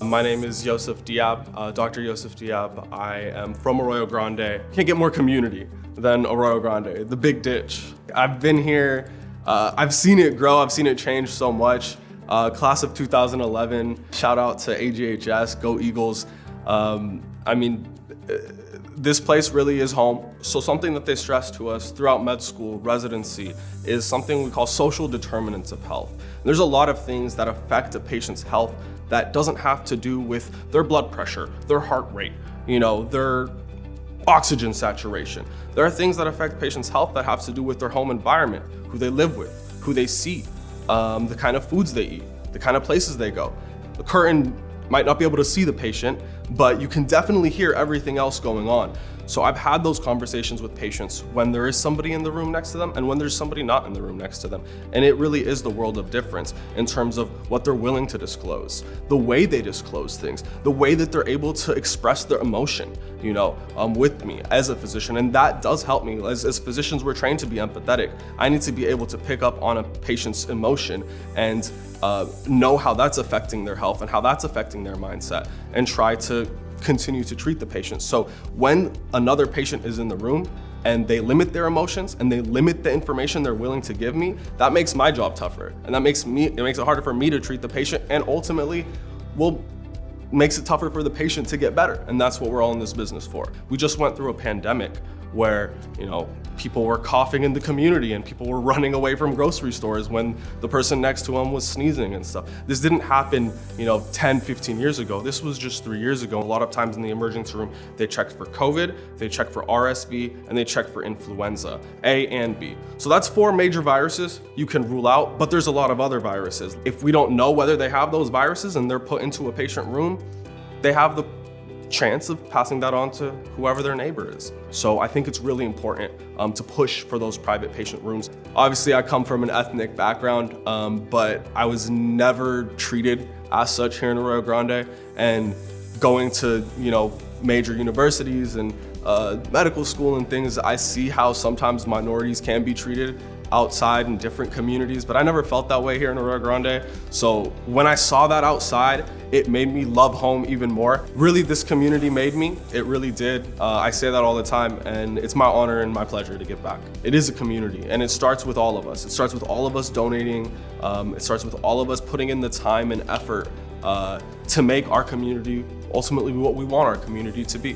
My name is Yosef Diab, Dr. Yosef Diab. I am from Arroyo Grande. Can't get more community than Arroyo Grande, the big ditch. I've been here, I've seen it grow, I've seen it change so much. Class of 2011, shout out to AGCH, go Eagles. This place really is home. So something that they stress to us throughout med school, residency, is something we call social determinants of health. There's a lot of things that affect a patient's health that doesn't have to do with their blood pressure, their heart rate, their oxygen saturation. There are things that affect patients' health that have to do with their home environment, who they live with, who they see, the kind of foods they eat, the kind of places they go. The curtain might not be able to see the patient, but you can definitely hear everything else going on. So I've had those conversations with patients when there is somebody in the room next to them and when there's somebody not in the room next to them. And it really is the world of difference in terms of what they're willing to disclose, the way they disclose things, the way that they're able to express their emotion, with me as a physician. And that does help me. As physicians, we're trained to be empathetic. I need to be able to pick up on a patient's emotion and know how that's affecting their health and how that's affecting their mindset and try to continue to treat the patient. So when another patient is in the room and they limit their emotions and they limit the information they're willing to give me, that makes my job tougher. And that makes it harder for me to treat the patient, and ultimately makes it tougher for the patient to get better. And that's what we're all in this business for. We just went through a pandemic where, people were coughing in the community and people were running away from grocery stores when the person next to them was sneezing and stuff. This didn't happen, 10, 15 years ago. This was just 3 years ago. A lot of times in the emergency room, they checked for COVID, they checked for RSV, and they checked for influenza, A and B. So that's 4 major viruses you can rule out, but there's a lot of other viruses. If we don't know whether they have those viruses and they're put into a patient room, they have the chance of passing that on to whoever their neighbor is. So I think it's really important to push for those private patient rooms. Obviously, I come from an ethnic background, but I was never treated as such here in Arroyo Grande. And going to major universities and medical school and things, I see how sometimes minorities can be treated outside in different communities, but I never felt that way here in Arroyo Grande. So when I saw that outside, it made me love home even more. Really, this community made me. It really did. I say that all the time, and it's my honor and my pleasure to give back. It is a community, and it starts with all of us. It starts with all of us donating. It starts with all of us putting in the time and effort to make our community ultimately what we want our community to be.